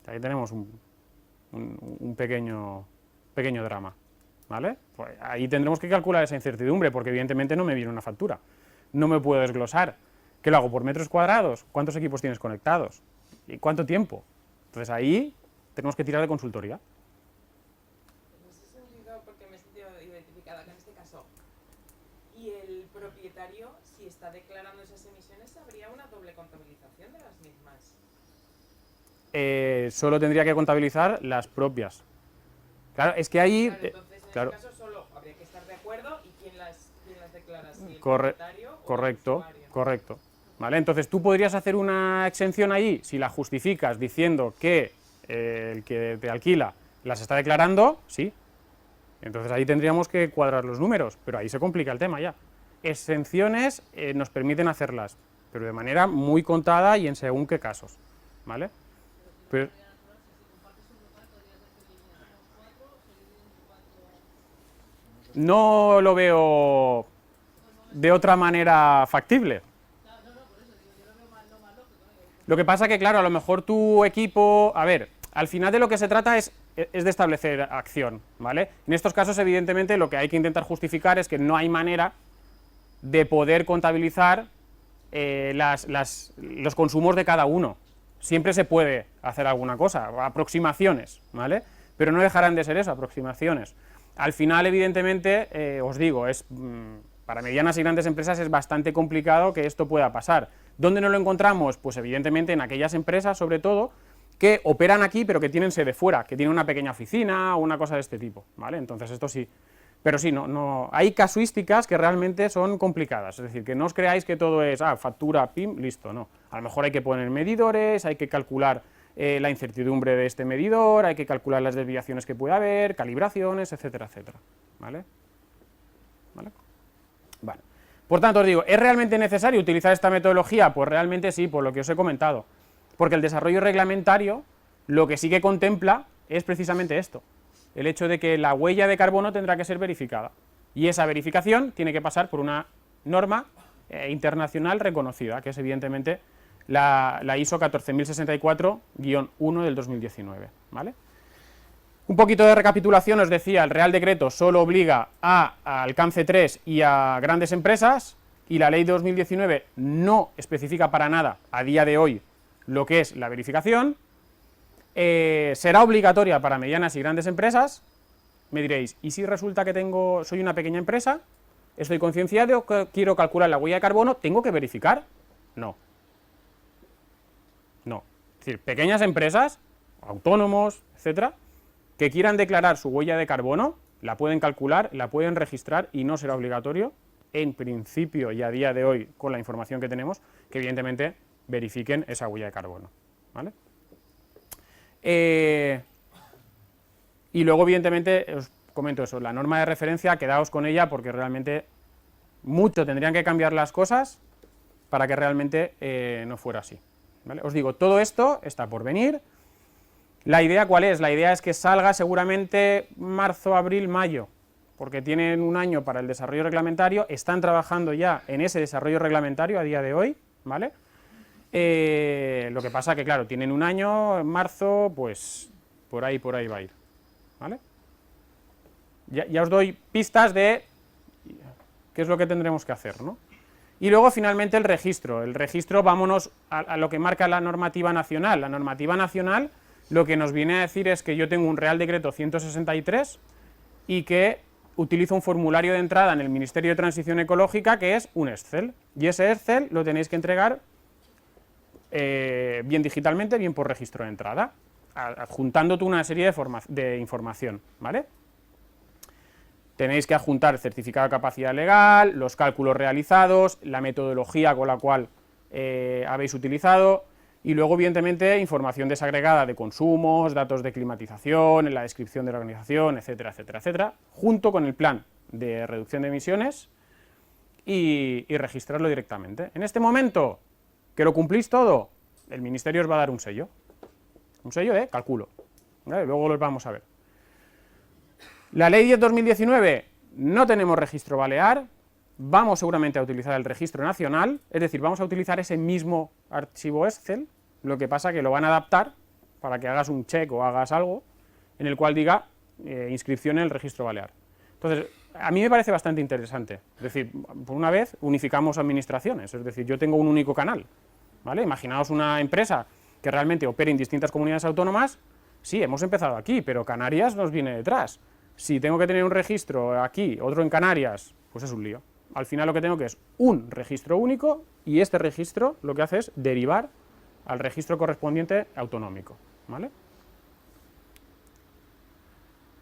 Ahí tenemos un pequeño drama, ¿vale? Pues ahí tendremos que calcular esa incertidumbre, porque evidentemente no me viene una factura. No me puedo desglosar. ¿Qué lo hago? ¿Por metros cuadrados? ¿Cuántos equipos tienes conectados? ¿Y cuánto tiempo? Entonces ahí tenemos que tirar de consultoría. En ese sentido, porque me he sentido Y el propietario, si está declarando esas emisiones, habría una doble contabilización de las mismas. Solo tendría que contabilizar las propias. Claro, es que ahí... Claro, entonces en claro. ese caso solo habría que estar de acuerdo y quién las declara, si el Corre- propietario o el correcto, usuario. correcto. ¿Vale? Entonces tú podrías hacer una exención ahí si la justificas diciendo que el que te alquila las está declarando, sí. Entonces ahí tendríamos que cuadrar los números, pero ahí se complica el tema ya. Exenciones nos permiten hacerlas, pero de manera muy contada y en según qué casos, ¿vale? Pero, no lo veo de otra manera factible. Lo que pasa que, claro, a lo mejor tu equipo... A ver, al final de lo que se trata es de establecer acción, ¿vale? En estos casos, evidentemente, lo que hay que intentar justificar es que no hay manera de poder contabilizar los consumos de cada uno. Siempre se puede hacer alguna cosa, aproximaciones, ¿vale? Pero no dejarán de ser eso, aproximaciones. Al final, evidentemente, os digo, para medianas y grandes empresas es bastante complicado que esto pueda pasar. ¿Dónde no lo encontramos? Pues evidentemente en aquellas empresas, sobre todo, que operan aquí pero que tienen sede fuera, que tienen una pequeña oficina o una cosa de este tipo, ¿vale? Entonces esto sí. Pero sí, no, hay casuísticas que realmente son complicadas, es decir, que no os creáis que todo es, factura, pim, listo, no. A lo mejor hay que poner medidores, hay que calcular la incertidumbre de este medidor, hay que calcular las desviaciones que puede haber, calibraciones, etcétera, etcétera, ¿vale? ¿Vale? Vale. Por tanto, os digo, ¿es realmente necesario utilizar esta metodología? Pues realmente sí, por lo que os he comentado. Porque el desarrollo reglamentario lo que sí que contempla es precisamente esto, el hecho de que la huella de carbono tendrá que ser verificada. Y esa verificación tiene que pasar por una norma internacional reconocida, que es evidentemente la ISO 14064-1 del 2019, ¿vale? Un poquito de recapitulación, os decía, el Real Decreto solo obliga a alcance 3 y a grandes empresas, y la Ley de 2019 no especifica para nada, a día de hoy, lo que es la verificación. Será obligatoria para medianas y grandes empresas. Me diréis, ¿y si resulta que soy una pequeña empresa, estoy concienciado que quiero calcular la huella de carbono, tengo que verificar? No. No. Es decir, pequeñas empresas, autónomos, etcétera, que quieran declarar su huella de carbono, la pueden calcular, la pueden registrar y no será obligatorio, en principio y a día de hoy, con la información que tenemos, que evidentemente verifiquen esa huella de carbono, ¿vale? Y luego, evidentemente, os comento eso, la norma de referencia, quedaos con ella porque realmente mucho tendrían que cambiar las cosas para que realmente no fuera así, ¿vale? Os digo, todo esto está por venir. ¿La idea cuál es? La idea es que salga seguramente marzo, abril, mayo, porque tienen un año para el desarrollo reglamentario, están trabajando ya en ese desarrollo reglamentario a día de hoy, ¿vale? Lo que pasa que, claro, tienen un año, en marzo, pues por ahí va a ir, ¿vale? Ya os doy pistas de qué es lo que tendremos que hacer, ¿no? Y luego, finalmente, el registro. El registro, vámonos a lo que marca la normativa nacional. La normativa nacional lo que nos viene a decir es que yo tengo un Real Decreto 163 y que utilizo un formulario de entrada en el Ministerio de Transición Ecológica que es un Excel. Y ese Excel lo tenéis que entregar bien digitalmente, bien por registro de entrada, adjuntando una serie de información, ¿vale? Tenéis que adjuntar el certificado de capacidad legal, los cálculos realizados, la metodología con la cual habéis utilizado, y luego, evidentemente, información desagregada de consumos, datos de climatización, en la descripción de la organización, etcétera, etcétera, etcétera, junto con el plan de reducción de emisiones y registrarlo directamente. En este momento, que lo cumplís todo, el Ministerio os va a dar un sello de cálculo, ¿vale? Luego los vamos a ver. La Ley 10/2019, no tenemos registro balear, vamos seguramente a utilizar el registro nacional, es decir, vamos a utilizar ese mismo archivo Excel, lo que pasa que lo van a adaptar para que hagas un check o hagas algo en el cual diga inscripción en el registro balear. Entonces, a mí me parece bastante interesante, es decir, por una vez unificamos administraciones, es decir, yo tengo un único canal, ¿vale? Imaginaos una empresa que realmente opere en distintas comunidades autónomas, sí, hemos empezado aquí, pero Canarias nos viene detrás. Si tengo que tener un registro aquí, otro en Canarias, pues es un lío. al final lo que tengo que es un registro único y este registro lo que hace es derivar al registro correspondiente autonómico, ¿vale?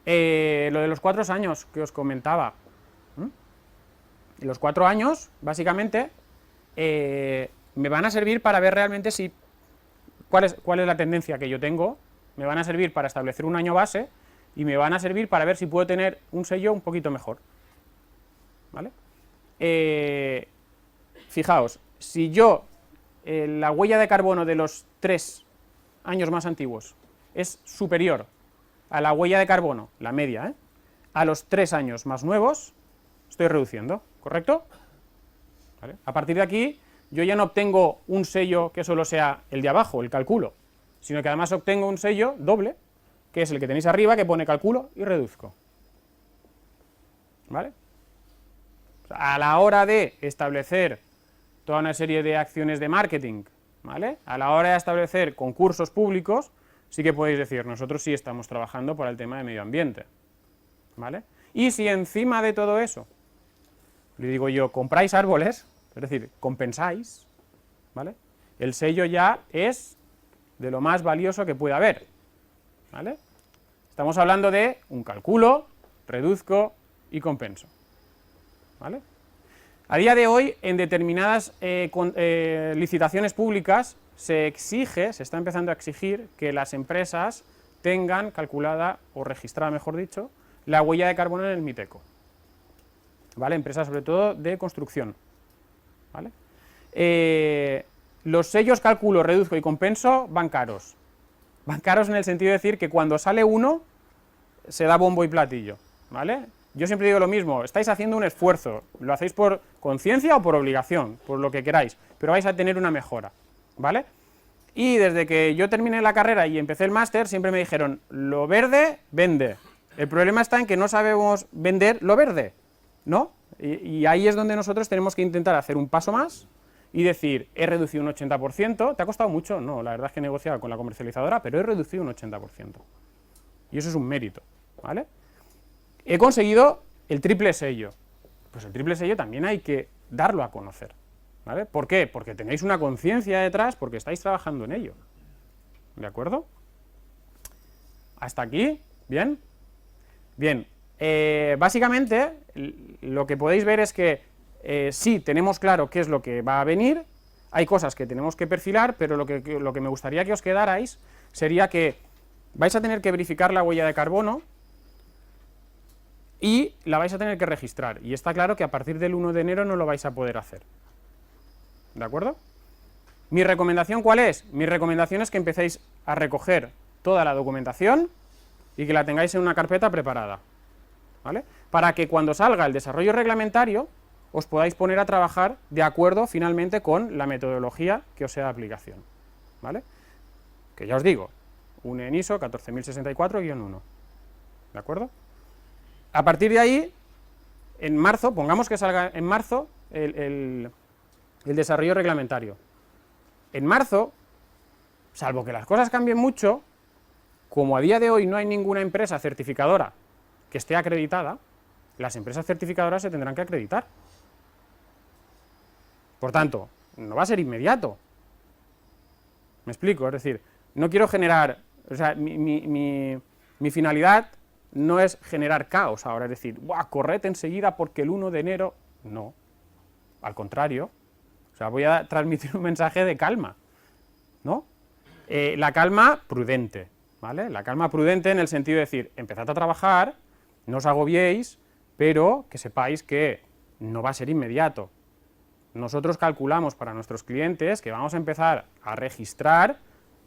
Lo de los 4 años que os comentaba. Los 4 años, básicamente, me van a servir para ver realmente cuál es la tendencia que yo tengo, me van a servir para establecer un año base y me van a servir para ver si puedo tener un sello un poquito mejor, ¿vale? Fijaos, si yo la huella de carbono de los 3 años más antiguos es superior a la huella de carbono, la media, a los 3 años más nuevos, estoy reduciendo, ¿correcto? ¿Vale? A partir de aquí, yo ya no obtengo un sello que solo sea el de abajo, el calculo, sino que además obtengo un sello doble, que es el que tenéis arriba, que pone calculo y reduzco. ¿Vale? A la hora de establecer toda una serie de acciones de marketing, ¿vale? A la hora de establecer concursos públicos, sí que podéis decir, nosotros sí estamos trabajando por el tema de medio ambiente, ¿vale? Y si encima de todo eso, le digo yo, compráis árboles, es decir, compensáis, ¿vale? El sello ya es de lo más valioso que puede haber, ¿vale? Estamos hablando de un calculo, reduzco y compenso, ¿vale? A día de hoy, en determinadas licitaciones públicas, se está empezando a exigir que las empresas tengan calculada, o registrada, mejor dicho, la huella de carbono en el MITECO, ¿vale? Empresas sobre todo de construcción, ¿vale? Los sellos calculo, reduzco y compenso van caros. Van caros en el sentido de decir que cuando sale uno, se da bombo y platillo, ¿vale? Yo siempre digo lo mismo, estáis haciendo un esfuerzo, lo hacéis por conciencia o por obligación, por lo que queráis, pero vais a tener una mejora, ¿vale? Y desde que yo terminé la carrera y empecé el máster, siempre me dijeron, lo verde vende. El problema está en que no sabemos vender lo verde, ¿no? Y ahí es donde nosotros tenemos que intentar hacer un paso más y decir, he reducido un 80%, ¿te ha costado mucho? No, la verdad es que he negociado con la comercializadora, pero he reducido un 80%. Y eso es un mérito, ¿vale? He conseguido el triple sello. Pues el triple sello también hay que darlo a conocer, ¿vale? ¿Por qué? Porque tenéis una conciencia detrás, porque estáis trabajando en ello, ¿de acuerdo? ¿Hasta aquí? ¿Bien? Bien, básicamente lo que podéis ver es que sí tenemos claro qué es lo que va a venir, hay cosas que tenemos que perfilar, pero lo que me gustaría que os quedarais sería que vais a tener que verificar la huella de carbono y la vais a tener que registrar, y está claro que a partir del 1 de enero no lo vais a poder hacer, ¿de acuerdo? ¿Mi recomendación cuál es? Mi recomendación es que empecéis a recoger toda la documentación y que la tengáis en una carpeta preparada, ¿vale? Para que cuando salga el desarrollo reglamentario os podáis poner a trabajar de acuerdo finalmente con la metodología que os sea de aplicación, ¿vale? Que ya os digo, une en ISO 14064-1, ¿de acuerdo? A partir de ahí, en marzo, pongamos que salga en marzo el desarrollo reglamentario. En marzo, salvo que las cosas cambien mucho, como a día de hoy no hay ninguna empresa certificadora que esté acreditada, las empresas certificadoras se tendrán que acreditar. Por tanto, no va a ser inmediato. ¿Me explico? Es decir, no quiero generar, o sea, mi finalidad no es generar caos ahora, es decir, ¡buah, corred enseguida porque el 1 de enero! No, al contrario, o sea, voy a transmitir un mensaje de calma, ¿no? La calma prudente, ¿vale? La calma prudente en el sentido de decir, empezad a trabajar, no os agobiéis, pero que sepáis que no va a ser inmediato. Nosotros calculamos para nuestros clientes que vamos a empezar a registrar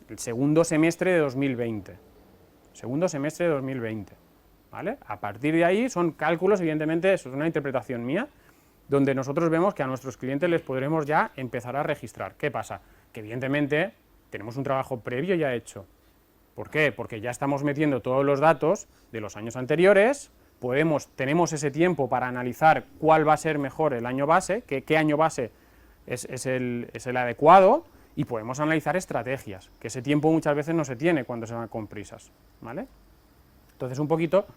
el segundo semestre de 2020. Segundo semestre de 2020. ¿Vale? A partir de ahí son cálculos, evidentemente, eso es una interpretación mía, donde nosotros vemos que a nuestros clientes les podremos ya empezar a registrar. ¿Qué pasa? Que evidentemente tenemos un trabajo previo ya hecho. ¿Por qué? Porque ya estamos metiendo todos los datos de los años anteriores, tenemos ese tiempo para analizar cuál va a ser mejor el año base, qué año base es el adecuado, y podemos analizar estrategias, que ese tiempo muchas veces no se tiene cuando se van con prisas, ¿vale? Entonces, un poquito,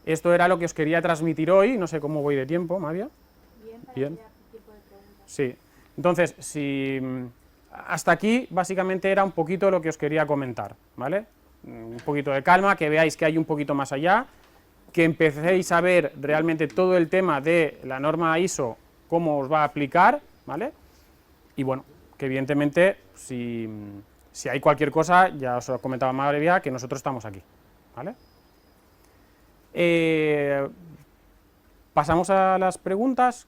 esto era lo que os quería transmitir hoy, no sé cómo voy de tiempo, María. Bien, Bien. Sí. Entonces, si hasta aquí básicamente era un poquito lo que os quería comentar, ¿vale? Un poquito de calma, que veáis que hay un poquito más allá, que empecéis a ver realmente todo el tema de la norma ISO, cómo os va a aplicar, ¿vale? Y bueno, que evidentemente si hay cualquier cosa, ya os lo comentaba María, que nosotros estamos aquí, ¿vale? Pasamos a las preguntas.